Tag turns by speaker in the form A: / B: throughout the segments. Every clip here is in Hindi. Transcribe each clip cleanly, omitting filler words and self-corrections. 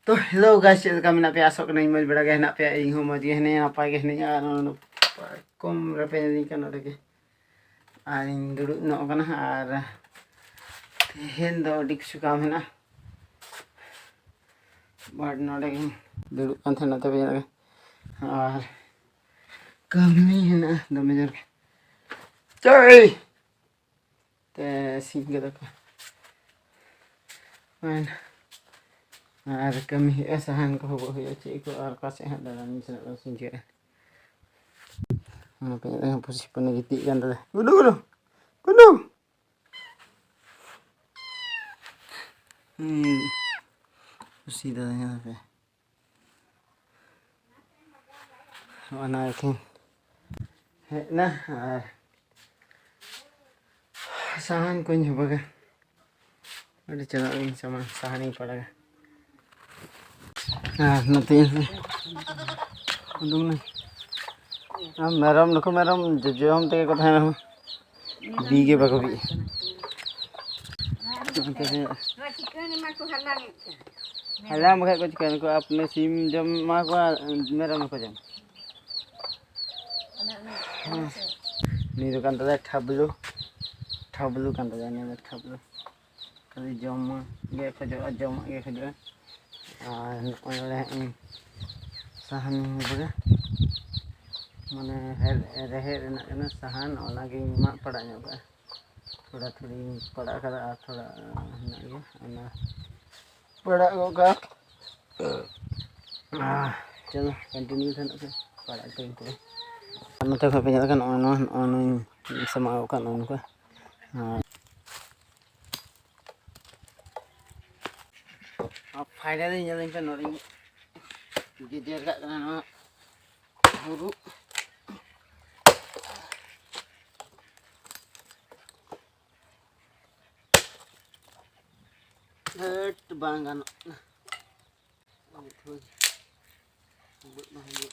A: तो हेलो गाइस, चेक का मेना पे आसो कना मज बड़ा गे हेना पे इन हो मज गे हेने नापाय गे हेने कम रपे नि का नडे गे आर इन दुडु नो कना आर तेहेन दो अडी किछु काम हेना बाट नडे गे दुडु कान थेना तबे आर कमी हेना दमे जर चई ते सिंग के दका मान आर कमी साहन को हो चे को आर कासे हां दानी से सिंगे पे पुसी पने गिती kan दा गुडु गुडु गुडु पुसी दा यहाँ पे वाना थे है ना साहन को नहीं बगा अरे चला इन सामान साहन ही पड़ेगा नती उदुम ना मेरम नको मेरम जो हम ते को थाना बीगे बाको बी हला मखे को चिकन को अपने सिम जम मा को मेरम को जम नी दुकान ता ठबलू ठबलू कान ता ने ठबलू कली जम गे खजो जम गे खजो और साहन बगा माने रहे रेना साहन ओनागे मा पड़ा ᱧᱚᱜ थोड़ा थोड़ी पड़ा करा थोड़ा ना ओना पड़ा गोगा चलो कंटिन्यू थन के पड़ा टाइम पे नते खा पे kan on sama kan on को अब finally nyalin kan orang gider gak kana buru bang kan itu buat mahal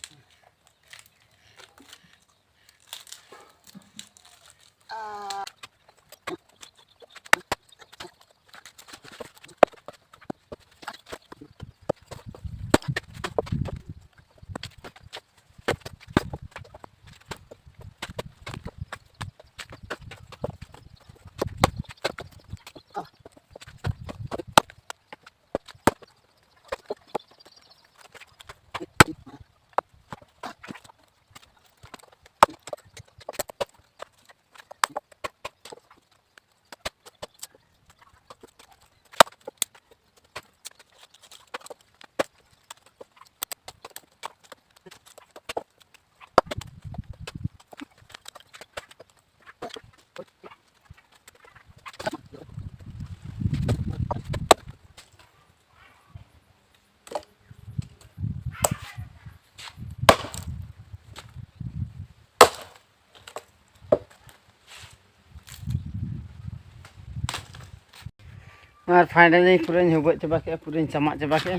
A: और फाइनली पूरा हबट चाबा के पूरा चमा चाबा के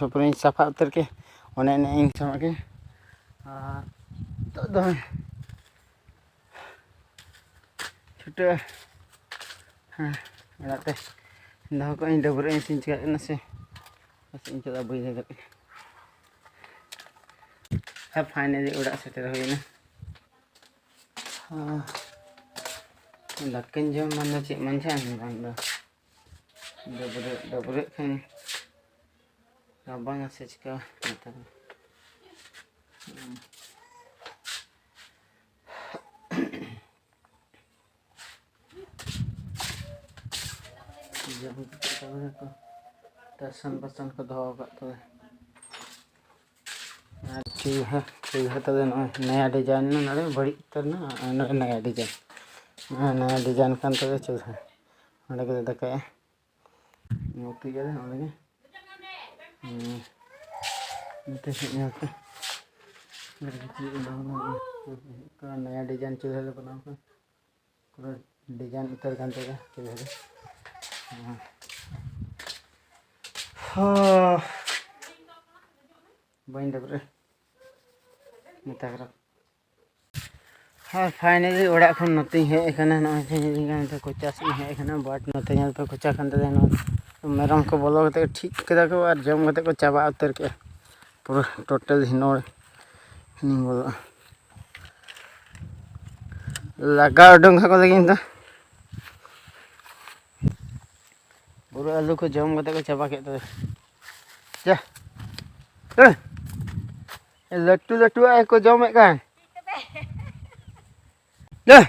A: पूरा साफा उतर के ओने इन चमा के तो दो छुटे हाँ राते दो को इन डबरे इन सिंच का से बस इन चला बुझे के अब फाइनली उड़ा सेटर होइना लक्कन जो मन चे मन छान बंदा डबरे खान abang से चिका मतलब जब को दर्शन बसन को दो तो चूल्हा तो नया डिजाइन ना बड़ी तर ना नया डिजाइन नया डिजाइन kan तबे चूल्हा ओंडे के दकाय मोती गए ओंडे के से का नया डिजाइन चूल्हा ले बनाओ का पूरा डिजाइन उतर kan तबे चूल्हा हाँ बन डबरे मता हाँ फाइनली ओड़ा खन नते हेकना न कोचा से हेकना बाट नते पे कोचा खान मेरम को बोलो कते ठीक कदा को और जम कते को चाबा उतर के पूरा टोटल हिनोड़ नहीं बोलो लगा उडंग को लगी तो पूरा आलू को जम कते को चाबा के तो जा लट्टू लट्टू आए को जम kan dah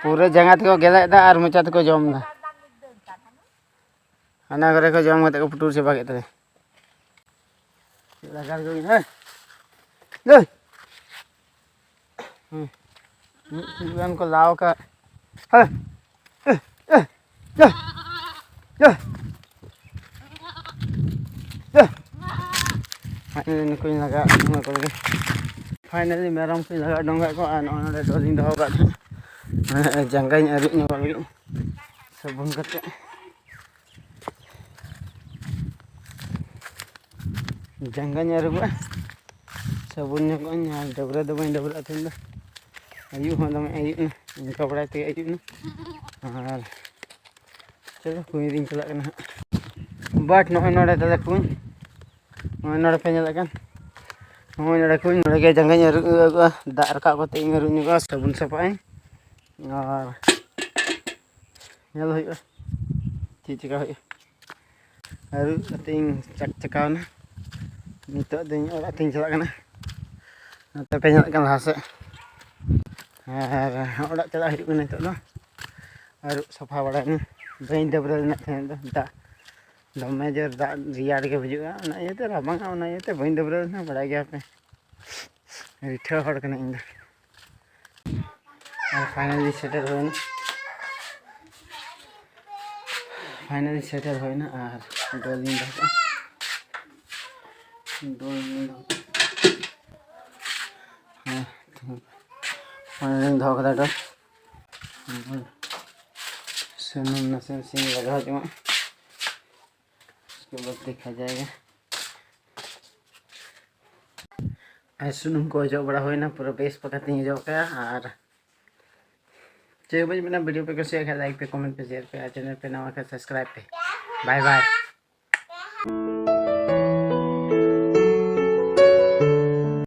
A: पूरा जंगा को गेले दा और मोचा को जम दा हाना करे को जम कते को पुटुर चाबा के तो लगा को है ले Tujuan ko lao ka. Ha. Ya. Ya. Ya. Finally ko laga ko lagi. Finally meram ko laga dongga ko ano ada doling daw ka. Jangkai nyari nya ko lagi. Sabun kate. Jangkai nyari ko. Sabunnya ko nya dabra tenda. Ayu hondam ayu na kapड़ा te ayu na और चलो कोई दिन चला करना बाट नोय नोडे तले कुन नोय नोडे पे चला kan नोय नोडे कुन नोडे के जंगा ᱧ दा रका को ते ᱧ ᱧ साबुन सफाई और nyalo huyu चिका हुyu aru ting cak cakaw na nito din ora ting चला करना नते पे चला kan lase orang telah hidup ni tu lah, harus safha bada ni, bain dabra nak thang dah, dah major dah riar ke baju ah, nak ye tu ramang ah, nak ye tu bain dabra nak bada gaya pe, rithah hor kena indah, finally settle hoy na, dolin dah, ring धो कदा तो सुनून नसन सिंग लगा जो उसके बाद देखा जाएगा सुनून को जो बड़ा हो ना पूरा बेस पकाते हैं जो का और चलिए मेरा वीडियो पे कैसे लाइक पे कमेंट पे शेयर पे चैनल पे नवा का सब्सक्राइब पे बाय बाय।